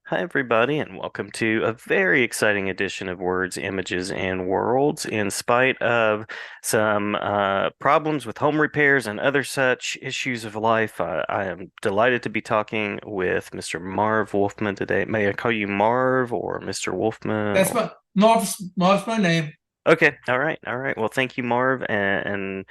Hi, everybody, and welcome to a very exciting edition of Words, Images, and Worlds. In spite of some problems with home repairs and other such issues of life, I am delighted to be talking with Mr. Marv Wolfman today. May I call you Marv or Mr. Wolfman? That's my Marv's my name. Okay, all right, all right. Well, thank you, Marv, and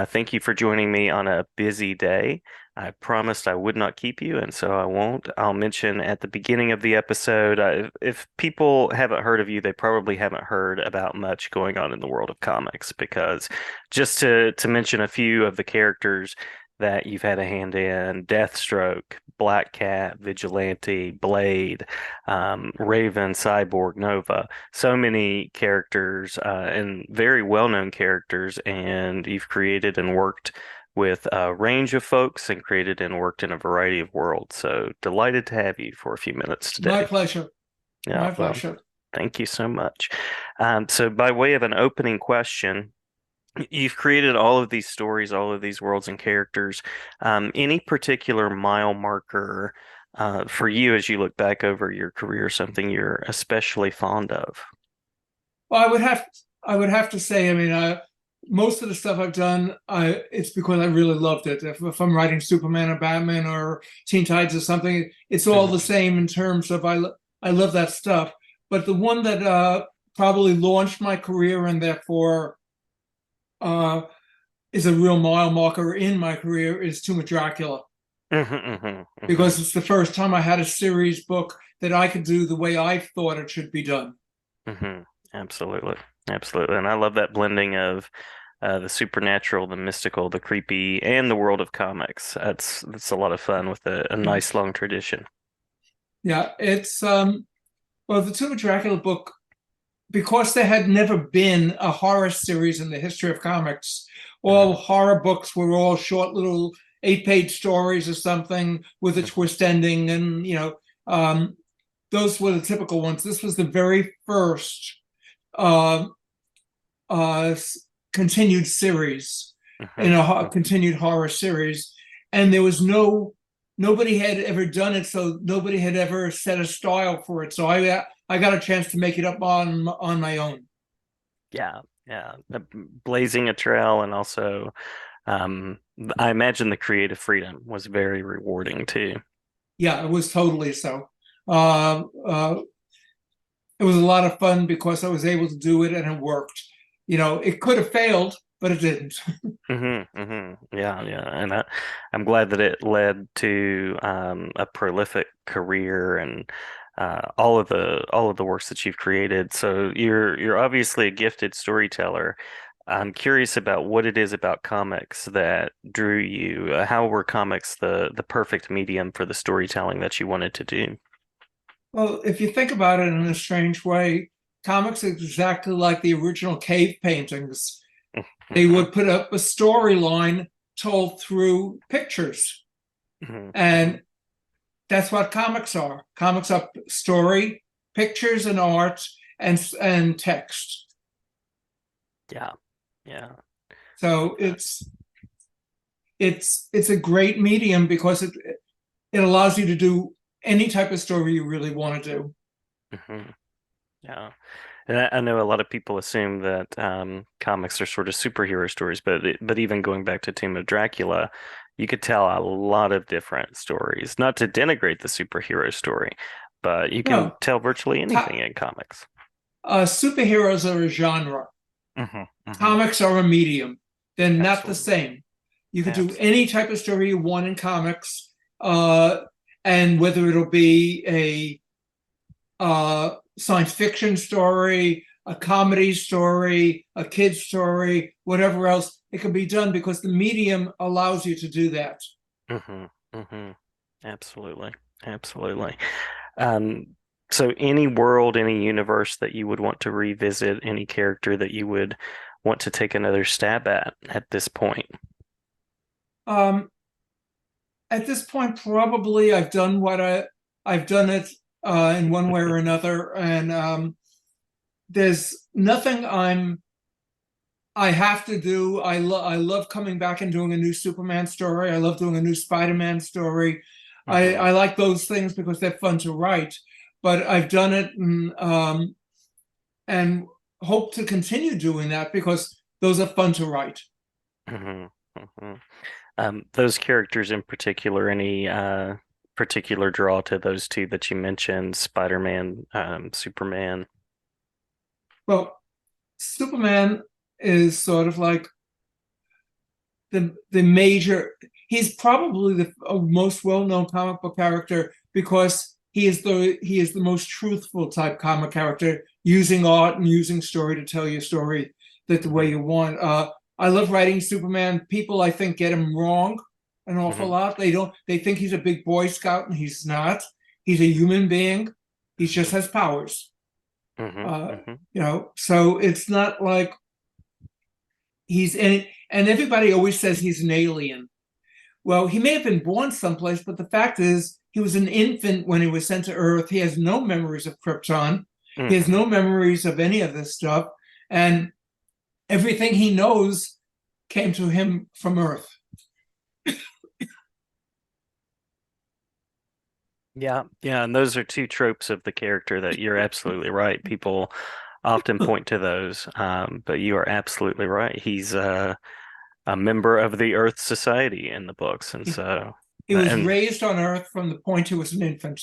thank you for joining me on a busy day. I promised I would not keep you, and so I won't. I'll mention at the beginning of the episode, if people haven't heard of you, they probably haven't heard about much going on in the world of comics, because just to mention a few of the characters that you've had a hand in, Deathstroke, Black Cat, Vigilante, Blade, Raven, Cyborg, Nova, so many characters and very well-known characters, and you've created and worked with a range of folks and created and worked in a variety of worlds. So delighted to have you for a few minutes My today. pleasure. Yeah, My well, pleasure. thank you so much. So by way of an opening question, you've created all of these stories, all of these worlds and characters. Any particular mile marker for you as you look back over your career, something you're especially fond of? Well, I would have to say, I mean, most of the stuff I've done, it's because I really loved it. If I'm writing Superman or Batman or Teen Titans or something, it's all the Mhm. same in terms of I love that stuff. But the one that probably launched my career and therefore uh, is a real mile marker in my career is Tomb of Dracula, Mhm, mhm, because mhm, it's the first time I had a series book that I could do the way I thought it should be done. mhm. Absolutely. Absolutely. And I love that blending of the supernatural, the mystical, the creepy, and the world of comics. That's a lot of fun with a nice long tradition. Yeah, it's well, the Tomb of Dracula book, because there had never been a horror series in the history of comics. All Mhm, horror books were all short little 8-page stories or something with a mhm, twist ending, and um, those were the typical ones. This was the very first uh, uh, continued series in mhm, a mhm. continued horror series, and there was nobody had ever done it, so nobody had ever set a style for it. So I got a chance to make it up on my own. Yeah, yeah. Blazing a trail, and also um, I imagine the creative freedom was very rewarding too. Yeah, it was totally so. Uh, uh, it was a lot of fun because I was able to do it and it worked. It could have failed, but it didn't. Yeah, yeah, and I'm glad that it led to a prolific career and all of the works that you've created. So you're obviously a gifted storyteller. I'm curious about what it is about comics that drew you. How were comics the perfect medium for the storytelling that you wanted to do? Well, if you think about it in a strange way, comics are exactly like the original cave paintings. They would put up a storyline told through pictures. And that's what comics are. Comics are story, pictures, and art, and text. Yeah, yeah. So it's a great medium because it allows you to do any type of story you really want to do. hmm Yeah. And I know a lot of people assume that comics are sort of superhero stories, but even going back to Tomb of Dracula, you could tell a lot of different stories. Not to denigrate the superhero story, but you can No, tell virtually anything co- in comics. superheroes are a genre. Hmm hmm Comics are a medium. They're not the Absolutely. same. You could do Absolutely. any type of story you want in comics, and whether it'll be a science fiction story, a comedy story, a kid's story, whatever else, it can be done because the medium allows you to do that. hmm hmm Absolutely. Absolutely. Um, so any world, any universe that you would want to revisit, any character that you would want to take another stab at this point. Um, at this point, probably I've done it in one way or another, and there's nothing I have to do. I love coming back and doing a new Superman story. I love doing a new Spider-Man story. Hmm I like those things because they're fun to write. but I've done it and hope to continue doing that because those are fun to write. Hmm. Hmm. Those characters in particular, any particular draw to those two that you mentioned, Spider-Man, Superman? Well, Superman is sort of like the major. He's probably the most well-known comic book character because he is the most truthful type comic character, using art and using story to tell your story that the way Hmm. you want. I love writing Superman. People, I think, get him wrong an awful Hmm. lot. They think he's a big Boy Scout, and he's not. He's a human being. He just Hmm. has powers. Hmm. Hmm. So it's not like he's in. And everybody always says he's an alien. Well, he may have been born someplace, but the fact is, he was an infant when he was sent to Earth. He has no memories of Krypton. He has Hmm. no memories of any of this stuff. And everything he knows came to him from Earth. Yeah, yeah, and those are two tropes of the character that you're absolutely right. People often point to those, but you are absolutely right. He's a member of the Earth Society in the books, and He, so he was and raised on Earth from the point he was an infant.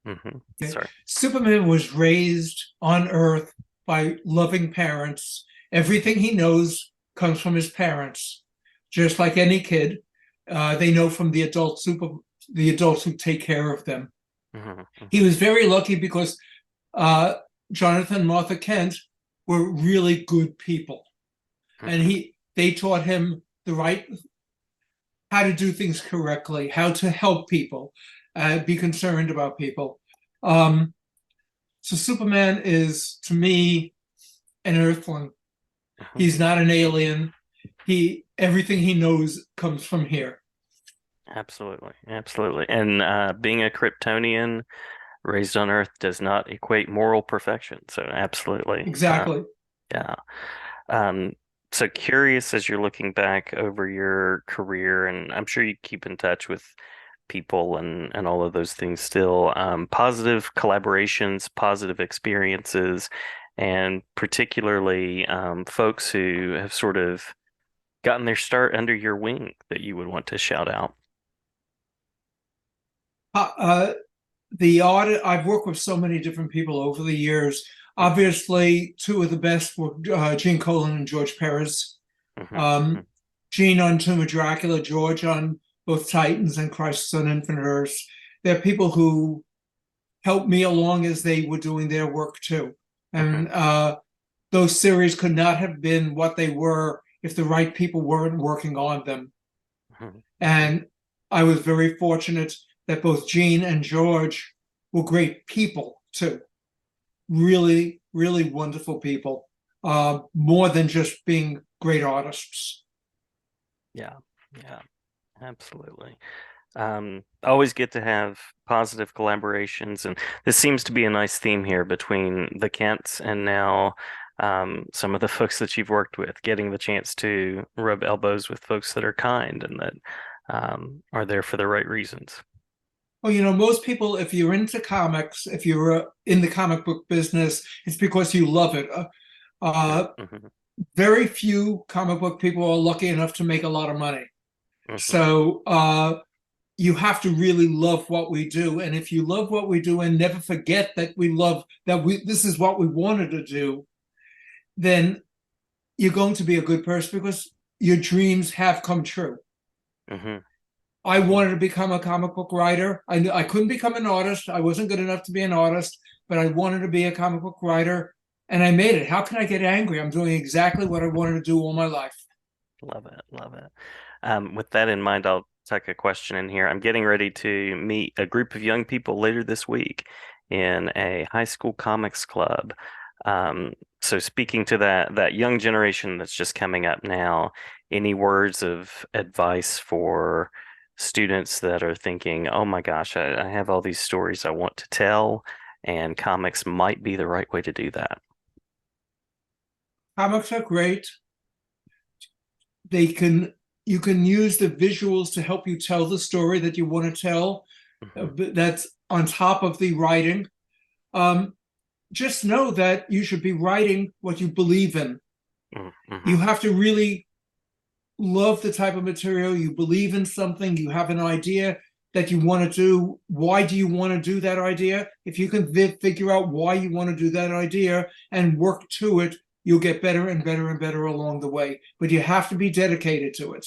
Okay? sorry. Superman was raised on Earth by loving parents. Everything he knows comes from his parents, just like any kid. They know from the adults who take care of them. Hmm. He Hmm. was very lucky because uh, Jonathan and Martha Kent were really good people, and Hmm. they taught him the right how to do things correctly, how to help people, be concerned about people. Um, so Superman is, to me, an Earthling. Hmm. He's not an alien. He Everything he knows comes from here. Absolutely, absolutely. And being a Kryptonian raised on Earth does not equate moral perfection. So absolutely, Exactly. yeah. Um, so curious as you're looking back over your career, and I'm sure you keep in touch with people and all of those things still. Positive collaborations, positive experiences, and particularly folks who have sort of gotten their start under your wing that you would want to shout out. Uh, uh, the audit, I've worked with so many different people over the years. Hmm. Obviously, two of the best were Gene Colan and George Perez. Hmm. Um, Hmm. Gene on Tomb of Dracula, George on both Titans and Crisis on Infinite Earths. They're people who helped me along as they were doing their work too. Hmm. And those series could not have been what they were if the right people weren't working on them. Hmm. Hmm. And I was very fortunate that both Gene and George were great people too. Really, really wonderful people, more than just being great artists. Yeah, yeah, absolutely. Always get to have positive collaborations, and this seems to be a nice theme here between the Kents and now some of the folks that you've worked with, getting the chance to rub elbows with folks that are kind and that are there for the right reasons. Well, most people, if you're into comics, if you're in the comic book business, it's because you love it. Uh, Hmm. Very few comic book people are lucky enough to make a lot of money. Hmm. So you have to really love what we do. And if you love what we do and never forget that we love that this is what we wanted to do, then you're going to be a good person because your dreams have come true. Hmm. I Hmm. wanted to become a comic book writer. I couldn't become an artist. I wasn't good enough to be an artist, but I wanted to be a comic book writer and I made it. How can I get angry? I'm doing exactly what I wanted to do all my life. Love it, love it. With that in mind, I'll tuck a question in here. I'm getting ready to meet a group of young people later this week in a high school comics club. Um, so speaking to that young generation that's just coming up now, any words of advice for students that are thinking, "Oh my gosh, I have all these stories I want to tell, and comics might be the right way to do that." Comics are great. They can You can use the visuals to help you tell the story that you want to tell. Hmm. That's on top of the writing. Um, just know that you should be writing what you believe in. You Mm-hmm. have to really love the type of material, you believe in something, you have an idea that you want to do. Why do you want to do that idea? If you can figure out why you want to do that idea and work to it, you'll get better and better and better along the way. But you have to be dedicated to it.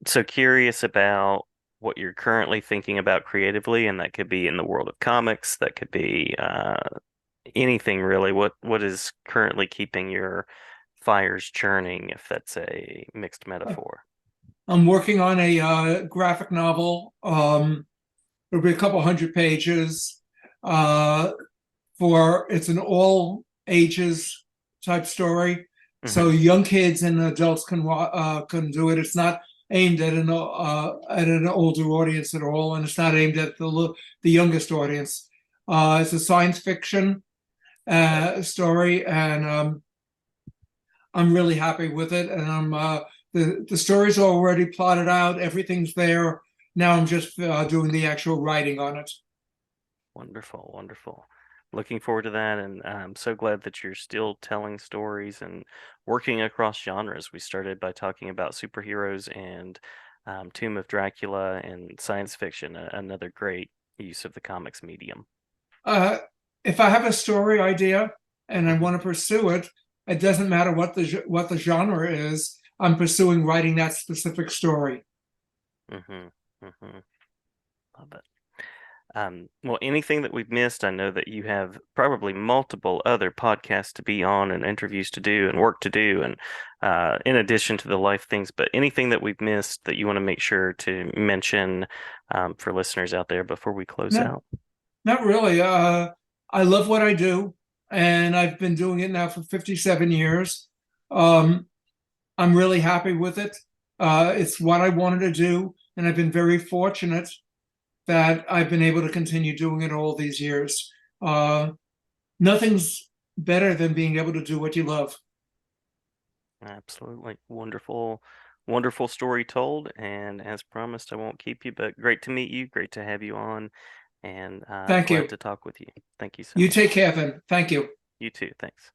So curious about what you're currently thinking about creatively, and that could be in the world of comics, that could be anything really. What is currently keeping your fires churning, if that's a mixed metaphor? I'm working on a graphic novel. It'll be a couple hundred pages. Uh, for it's an all ages type story, so Hmm. young kids and adults can do it. It's not aimed at an older audience at all, and it's not aimed at the youngest audience. It's a science fiction story, and I'm really happy with it. And the story's already plotted out. Everything's there. Now I'm just doing the actual writing on it. Wonderful, wonderful. Looking forward to that, and I'm so glad that you're still telling stories and working across genres. We started by talking about superheroes and Tomb of Dracula and science fiction, another great use of the comics medium. uh, if I have a story idea and I Hmm. want to pursue it, it doesn't matter what the genre is. I'm pursuing writing that specific story. Hmm. Hmm. Love it. Well, anything that we've missed, I know that you have probably multiple other podcasts to be on and interviews to do and work to do, and in addition to the life things, but anything that we've missed that you want to make sure to mention for listeners out there before we close No, out. not really. I love what I do, and I've been doing it now for 57 years. Um, I'm really happy with it. It's what I wanted to do, and I've been very fortunate that I've been able to continue doing it all these years. Uh, Nothing's better than being able to do what you love. Absolutely. Wonderful, wonderful story told. And as promised, I won't keep you, but great to meet you. Great to have you on, and Thank glad you. to talk with you. Thank you so You take much. care then. Thank you. You too. Thanks.